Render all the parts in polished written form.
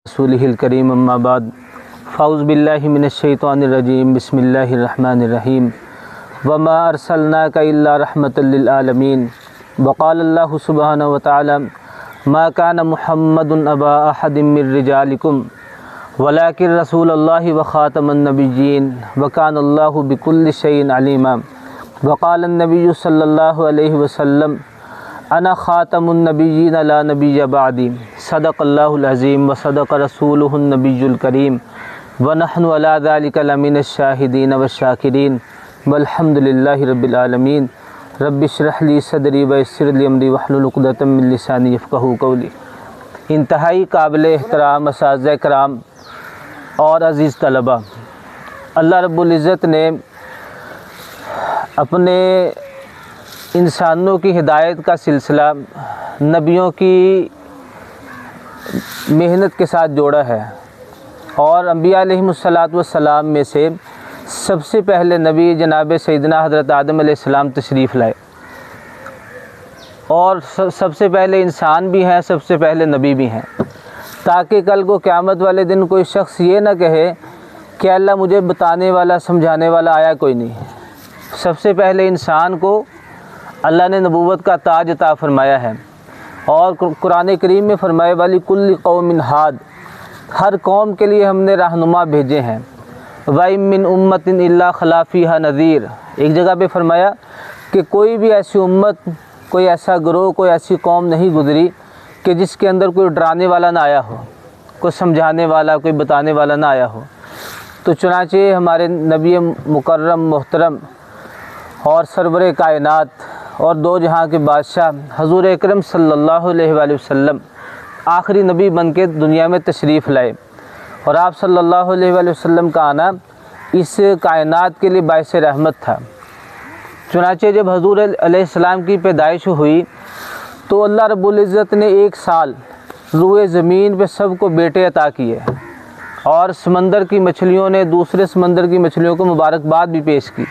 رسولہ الکریم اما بعد فاعوذ باللہ من الشیطان الرجیم بسم اللہ الرحمن الرحیم وما ارسلناک الا رحمۃ للعالمین وقال اللہ سبحانہ وتعالی ما کان محمد ابا احد من رجالکم ولکن رسول اللہ وخاتم النبیین وکان اللہ بکل شیء علیما وقال النبی صلی اللہ علیہ وسلم انا خاتم النبیین لا نبی بعدی صدق اللہ العظیم وصدق رسولہ النبی الکریم ونحن علی ذلک لمن الشاہدین والشاکرین والحمد للہ رب العالمین رب اشرح لی صدری ویسر لی امری واحلل عقدۃ من لسانی یفقہوا قولی۔ انتہائی قابل احترام اساتذہ کرام اور عزیز طلبہ، اللہ رب العزت نے اپنے انسانوں کی ہدایت کا سلسلہ نبیوں کی محنت کے ساتھ جوڑا ہے، اور انبیاء علیہم السلام میں سے سب سے پہلے نبی جناب سیدنا حضرت آدم علیہ السلام تشریف لائے، اور سب سے پہلے انسان بھی ہیں، سب سے پہلے نبی بھی ہیں، تاکہ کل کو قیامت والے دن کوئی شخص یہ نہ کہے کہ اللہ مجھے بتانے والا سمجھانے والا آیا کوئی نہیں۔ سب سے پہلے انسان کو اللہ نے نبوت کا تاج عطا فرمایا ہے، اور قرآن کریم میں فرمائے والی کل قوم ہاد، ہر قوم کے لیے ہم نے رہنما بھیجے ہیں۔ وَإِن مِّنْ أُمَّةٍ إِلَّا خَلَا فِيهَا نَذِيرٌ، ایک جگہ پہ فرمایا کہ کوئی بھی ایسی امت، کوئی ایسا گروہ، کوئی ایسی قوم نہیں گزری کہ جس کے اندر کوئی ڈرانے والا نہ آیا ہو، کوئی سمجھانے والا، کوئی بتانے والا نہ آیا ہو۔ تو چنانچہ ہمارے نبی مکرم محترم اور سرور کائنات اور دو جہاں کے بادشاہ حضور اکرم صلی اللہ علیہ وآلہ وسلم آخری نبی بن کے دنیا میں تشریف لائے، اور آپ صلی اللہ علیہ وآلہ وسلم کا آنا اس کائنات کے لیے باعث رحمت تھا۔ چنانچہ جب حضور علیہ السلام کی پیدائش ہوئی تو اللہ رب العزت نے ایک سال روئے زمین پہ سب کو بیٹے عطا کیے، اور سمندر کی مچھلیوں نے دوسرے سمندر کی مچھلیوں کو مبارکباد بھی پیش کی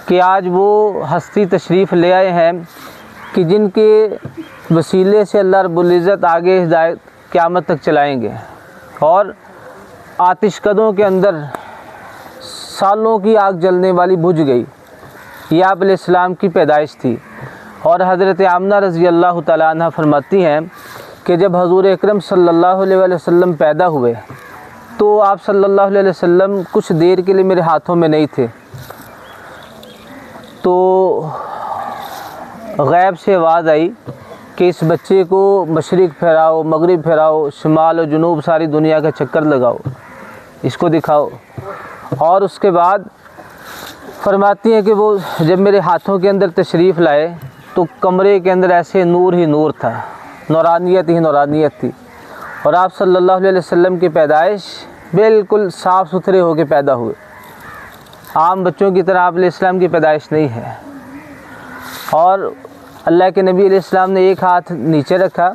کہ آج وہ ہستی تشریف لے آئے ہیں کہ جن کے وسیلے سے اللہ رب العزت آگے ہدایت قیامت تک چلائیں گے، اور آتش کدوں کے اندر سالوں کی آگ جلنے والی بجھ گئی۔ یہ آپ علیہ السلام کی پیدائش تھی، اور حضرت آمنہ رضی اللہ تعالیٰ عنہ فرماتی ہیں کہ جب حضور اکرم صلی اللہ علیہ وآلہ وسلم پیدا ہوئے تو آپ صلی اللہ علیہ وسلم کچھ دیر کے لیے میرے ہاتھوں میں نہیں تھے، تو غیب سے آواز آئی کہ اس بچے کو مشرق پھیراؤ، مغرب پھیراؤ، شمال و جنوب ساری دنیا کا چکر لگاؤ، اس کو دکھاؤ۔ اور اس کے بعد فرماتی ہیں کہ وہ جب میرے ہاتھوں کے اندر تشریف لائے تو کمرے کے اندر ایسے نور ہی نور تھا، نورانیت ہی نورانیت تھی، اور آپ صلی اللہ علیہ وسلم کی پیدائش بالکل صاف ستھرے ہو کے پیدا ہوئے۔ عام بچوں کی طرح آپ علیہ السلام کی پیدائش نہیں ہے، اور اللہ کے نبی علیہ السلام نے ایک ہاتھ نیچے رکھا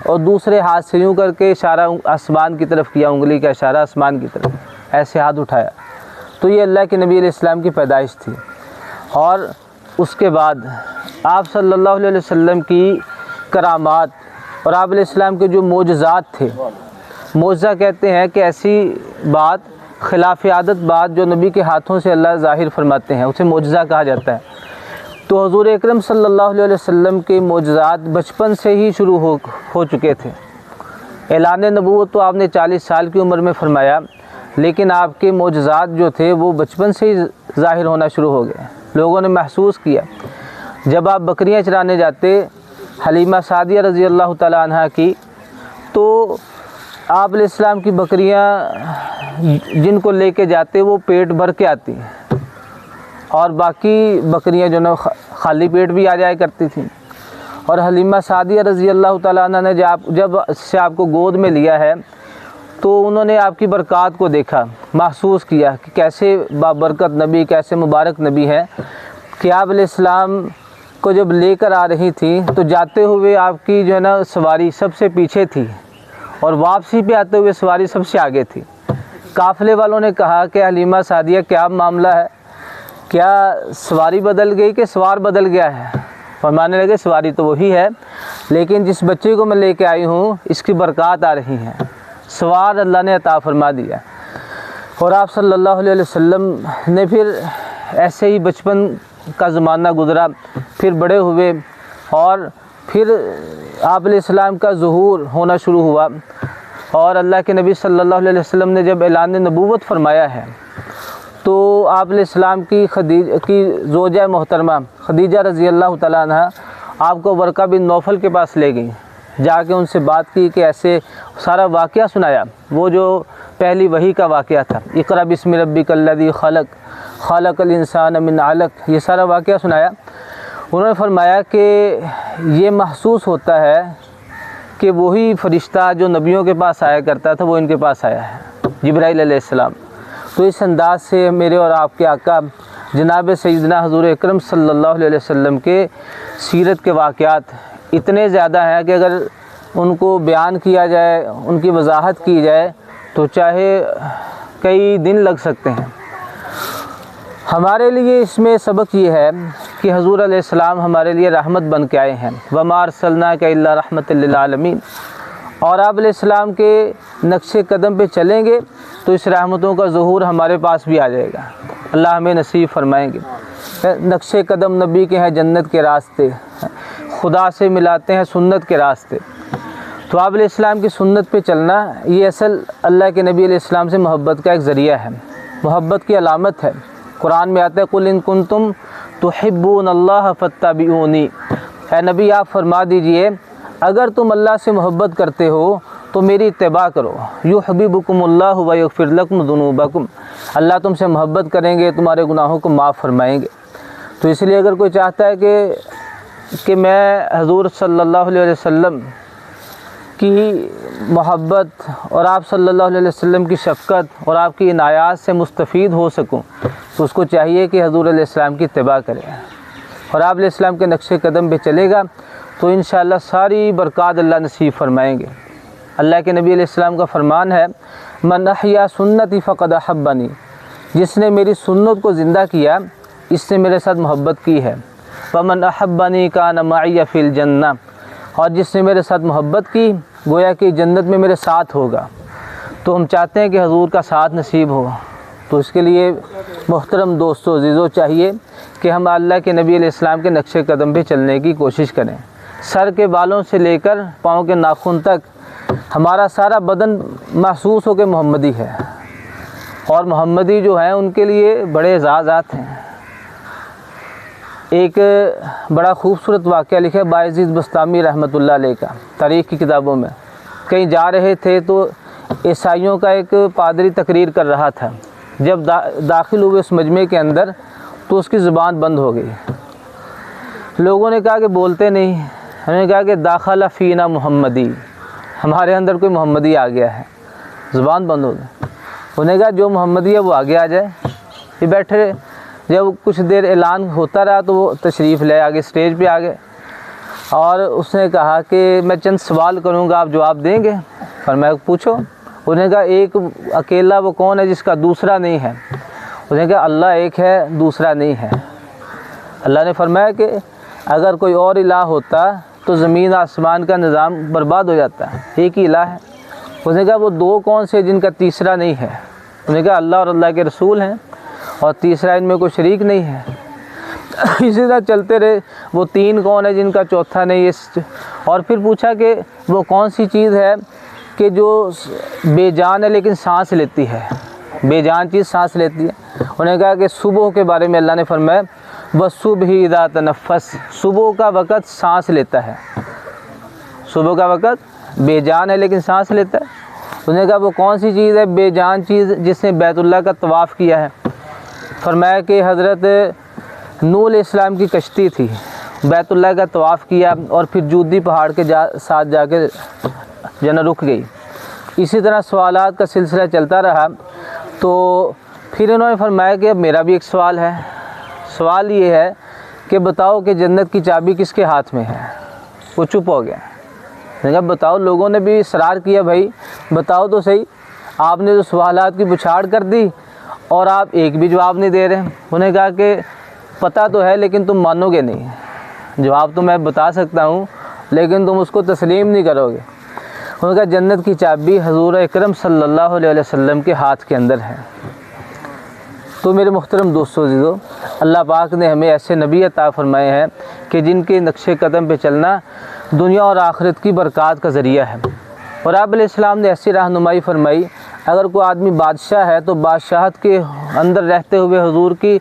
اور دوسرے ہاتھ سے یوں کر کے اشارہ آسمان کی طرف کیا، انگلی کا اشارہ آسمان کی طرف، ایسے ہاتھ اٹھایا، تو یہ اللہ کے نبی علیہ السلام کی پیدائش تھی۔ اور اس کے بعد آپ صلی اللہ علیہ وسلم کی کرامات اور آپ علیہ السلام کے جو معجزات تھے، معجزہ کہتے ہیں کہ ایسی بات، خلاف عادت بات جو نبی کے ہاتھوں سے اللہ ظاہر فرماتے ہیں، اسے معجزہ کہا جاتا ہے۔ تو حضور اکرم صلی اللہ علیہ وسلم کے معجزات بچپن سے ہی شروع ہو چکے تھے۔ اعلان نبوت تو آپ نے 40 سال کی عمر میں فرمایا، لیکن آپ کے معجزات جو تھے وہ بچپن سے ہی ظاہر ہونا شروع ہو گئے۔ لوگوں نے محسوس کیا، جب آپ بکریاں چرانے جاتے حلیمہ سعدیہ رضی اللہ تعالیٰ عنہ کی، تو آپ علیہ السلام کی بکریاں جن کو لے کے جاتے وہ پیٹ بھر کے آتی ہیں، اور باقی بکریاں جو نا خالی پیٹ بھی آ جایا کرتی تھیں۔ اور حلیمہ سعدیہ رضی اللہ تعالیٰ عنہ نے جب سے آپ کو گود میں لیا ہے تو انہوں نے آپ کی برکات کو دیکھا، محسوس کیا کہ کیسے بابرکت نبی، کیسے مبارک نبی ہیں، کہ آپ علیہ السلام کو جب لے کر آ رہی تھیں تو جاتے ہوئے آپ کی جو ہے نا سواری سب سے پیچھے تھی، اور واپسی پہ آتے ہوئے سواری سب سے آگے تھی۔ قافلے والوں نے کہا کہ حلیمہ سعدیہ کیا معاملہ ہے، کیا سواری بدل گئی کہ سوار بدل گیا ہے؟ فرمانے لگے سواری تو وہی ہے، لیکن جس بچے کو میں لے کے آئی ہوں اس کی برکات آ رہی ہیں، سوار اللہ نے عطا فرما دیا۔ اور آپ صلی اللہ علیہ وسلم نے پھر ایسے ہی بچپن کا زمانہ گزرا، پھر بڑے ہوئے، اور پھر آپ علیہ السلام کا ظہور ہونا شروع ہوا، اور اللہ کے نبی صلی اللہ علیہ وسلم نے جب اعلان نبوت فرمایا ہے تو آپ علیہ السلام کی زوجہ محترمہ خدیجہ رضی اللہ تعالیٰ عنہ آپ کو ورقہ بن نوفل کے پاس لے گئیں، جا کے ان سے بات کی کہ ایسے سارا واقعہ سنایا، وہ جو پہلی وحی کا واقعہ تھا، اقرأ بسم ربک الذی خلق خلق الانسان من علق، یہ سارا واقعہ سنایا۔ انہوں نے فرمایا کہ یہ محسوس ہوتا ہے کہ وہی فرشتہ جو نبیوں کے پاس آیا کرتا تھا وہ ان کے پاس آیا ہے، جبرائیل علیہ السلام۔ تو اس انداز سے میرے اور آپ کے آقا جناب سیدنا حضور اکرم صلی اللہ علیہ وسلم کے سیرت کے واقعات اتنے زیادہ ہیں کہ اگر ان کو بیان کیا جائے، ان کی وضاحت کی جائے تو چاہے کئی دن لگ سکتے ہیں۔ ہمارے لیے اس میں سبق یہ ہے کہ حضور علیہ السلام ہمارے لیے رحمت بن کے آئے ہیں، وَمَا أَرْسَلْنَاكَ إِلَّا رَحْمَةً لِّلْعَالَمِينَ، اور آپ علیہ السلام کے نقش قدم پہ چلیں گے تو اس رحمتوں کا ظہور ہمارے پاس بھی آ جائے گا، اللہ ہمیں نصیب فرمائیں گے۔ نقش قدم نبی کے ہیں جنت کے راستے، خدا سے ملاتے ہیں سنت کے راستے، تو آپ علیہ السلام کی سنت پہ چلنا یہ اصل اللہ کے نبی علیہ السلام سے محبت کا ایک ذریعہ ہے، محبت کی علامت ہے۔ قرآن میں آتا ہے قُلْ إِن كُنتُمْ تُحِبُّونَ اللَّهَ فَاتَّبِعُونِی، اے نبی آپ فرما دیجئے اگر تم اللہ سے محبت کرتے ہو تو میری اتباع کرو، یحببکم اللہ ویغفر لکم ذنوبکم، اللہ تم سے محبت کریں گے، تمہارے گناہوں کو معاف فرمائیں گے۔ تو اس لیے اگر کوئی چاہتا ہے کہ میں حضور صلی اللہ علیہ وسلم کی محبت اور آپ صلی اللہ علیہ وسلم کی شفقت اور آپ کی عنایات سے مستفید ہو سکوں تو اس کو چاہیے کہ حضور علیہ السلام کی اتباع کرے اور آپ علیہ السلام کے نقش قدم پہ چلے گا تو انشاءاللہ ساری برکات اللہ نصیب فرمائیں گے۔ اللہ کے نبی علیہ السلام کا فرمان ہے من احیا سنتی فقد احبنی، جس نے میری سنت کو زندہ کیا اس نے میرے ساتھ محبت کی ہے، ومن احبنی کان معی فی الجنہ، اور جس نے میرے ساتھ محبت کی گویا کہ جنت میں میرے ساتھ ہوگا۔ تو ہم چاہتے ہیں کہ حضور کا ساتھ نصیب ہو، تو اس کے لیے محترم دوستو عزیزو چاہیے کہ ہم اللہ کے نبی علیہ السلام کے نقش قدم پہ چلنے کی کوشش کریں، سر کے بالوں سے لے کر پاؤں کے ناخن تک ہمارا سارا بدن محسوس ہو کہ محمدی ہے، اور محمدی جو ہیں ان کے لیے بڑے اعزازات ہیں۔ ایک بڑا خوبصورت واقعہ لکھا ہے بایزید بسطامی رحمۃ اللہ علیہ کا تاریخ کی کتابوں میں، کہیں جا رہے تھے تو عیسائیوں کا ایک پادری تقریر کر رہا تھا، جب داخل ہوئے اس مجمع کے اندر تو اس کی زبان بند ہو گئی۔ لوگوں نے کہا کہ بولتے نہیں، انہوں نے کہا کہ داخل فینا محمدی، ہمارے اندر کوئی محمدی آ گیا ہے، زبان بند ہو گئی۔ انہوں نے کہا جو محمدی ہے وہ آگے آ جائے، یہ بیٹھے رہے، جب کچھ دیر اعلان ہوتا رہا تو وہ تشریف لے آگے اسٹیج پہ آگے، اور اس نے کہا کہ میں چند سوال کروں گا آپ جواب دیں گے؟ فرمایا پوچھو۔ انہوں نے کہا ایک اکیلا وہ کون ہے جس کا دوسرا نہیں ہے؟ انہوں نے کہا اللہ ایک ہے دوسرا نہیں ہے۔ اللہ نے فرمایا کہ اگر کوئی اور الہ ہوتا تو زمین آسمان کا نظام برباد ہو جاتا، ایک ہی الہ ہے۔ اس نے کہا وہ دو کون سے جن کا تیسرا نہیں ہے؟ انہوں نے کہا اللہ اور اللہ کے رسول ہیں، اور تیسرا ان میں کوئی شریک نہیں ہے۔ اسی طرح چلتے رہے، وہ تین کون ہے جن کا چوتھا نہیں ہے؟ اور پھر پوچھا کہ وہ کون سی چیز ہے کہ جو بے جان ہے لیکن سانس لیتی ہے، بے جان چیز سانس لیتی ہے؟ انہوں نے کہا کہ صبح کے بارے میں اللہ نے فرمایا وَالصُّبْحِ اِذَا تَنَفَّسَ، صبح کا وقت سانس لیتا ہے، صبح کا وقت بے جان ہے لیکن سانس لیتا ہے۔ انہوں نے کہا وہ کون سی چیز ہے بے جان چیز جس نے بیت اللہ کا طواف کیا ہے؟ فرمایا کہ حضرت نوح علیہ السلام کی کشتی تھی، بیت اللہ کا طواف کیا اور پھر جودی پہاڑ کے ساتھ جا کے رک گئی۔ اسی طرح سوالات کا سلسلہ چلتا رہا، تو پھر انہوں نے فرمایا کہ اب میرا بھی ایک سوال ہے، سوال یہ ہے کہ بتاؤ کہ جنت کی چابی کس کے ہاتھ میں ہے؟ وہ چپ ہو گیا۔ میں نے کہا بتاؤ، لوگوں نے بھی اصرار کیا بھائی بتاؤ تو صحیح، آپ نے تو سوالات کی بچھاڑ کر دی اور آپ ایک بھی جواب نہیں دے رہے۔ انہوں نے کہا کہ پتہ تو ہے لیکن تم مانو گے نہیں، جواب تو میں بتا سکتا ہوں لیکن تم اس کو تسلیم نہیں کرو گے۔ ان کا جنت کی چابی حضور اکرم صلی اللہ علیہ وسلم کے ہاتھ کے اندر ہے۔ تو میرے محترم دوستو عزیزو، اللہ پاک نے ہمیں ایسے نبی عطا فرمائے ہیں کہ جن کے نقش قدم پہ چلنا دنیا اور آخرت کی برکات کا ذریعہ ہے۔ اور آپ علیہ السلام نے ایسی رہنمائی فرمائی، اگر کوئی آدمی بادشاہ ہے تو بادشاہت کے اندر رہتے ہوئے حضور کی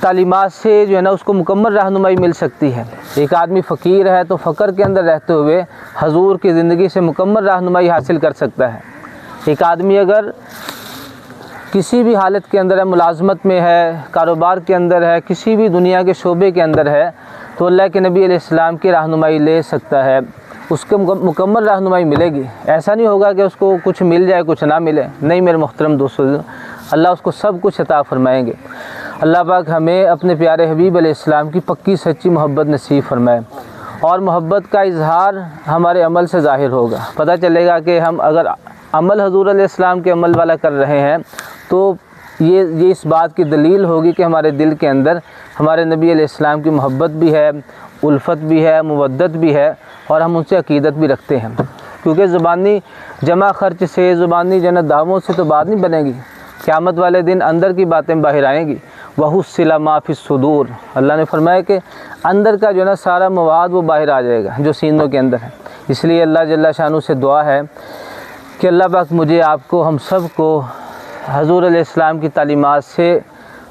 تعلیمات سے جو ہے نا اس کو مکمل رہنمائی مل سکتی ہے۔ ایک آدمی فقیر ہے تو فقر کے اندر رہتے ہوئے حضور کی زندگی سے مکمل رہنمائی حاصل کر سکتا ہے۔ ایک آدمی اگر کسی بھی حالت کے اندر ہے، ملازمت میں ہے، کاروبار کے اندر ہے، کسی بھی دنیا کے شعبے کے اندر ہے، تو اللہ کے نبی علیہ السلام کی رہنمائی لے سکتا ہے، اس کو مکمل رہنمائی ملے گی۔ ایسا نہیں ہوگا کہ اس کو کچھ مل جائے کچھ نہ ملے، نہیں میرے محترم دوستو، اللہ اس کو سب کچھ عطا فرمائیں گے۔ اللہ پاک ہمیں اپنے پیارے حبیب علیہ السلام کی پکی سچی محبت نصیب فرمائے، اور محبت کا اظہار ہمارے عمل سے ظاہر ہوگا۔ پتہ چلے گا کہ ہم اگر عمل حضور علیہ السلام کے عمل والا کر رہے ہیں تو یہ اس بات کی دلیل ہوگی کہ ہمارے دل کے اندر ہمارے نبی علیہ السلام کی محبت بھی ہے، الفت بھی ہے، مودت بھی ہے، اور ہم ان سے عقیدت بھی رکھتے ہیں۔ کیونکہ زبانی جمع خرچ سے، زبانی جنت دعووں سے تو بات نہیں بنے گی، قیامت والے دن اندر کی باتیں باہر آئیں گی۔ وَحُصِّلَ مَا فِي الصُّدُورِ، اللہ نے فرمایا کہ اندر کا جو ہے نا سارا مواد وہ باہر آ جائے گا جو سینوں کے اندر ہے۔ اس لیے اللہ جل شانہ سے دعا ہے کہ اللہ پاک مجھے، آپ کو، ہم سب کو حضور علیہ السلام کی تعلیمات سے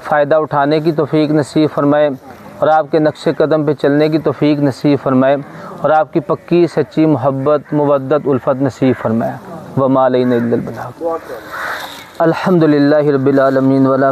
فائدہ اٹھانے کی توفیق نصیب فرمائے، اور آپ کے نقش قدم پہ چلنے کی توفیق نصیب فرمائے، اور آپ کی پکی سچی محبت، مودت، الفت نصیب فرمائے۔ وما علینا الا البلاغ۔ الحمدللہ رب العالمین، ولا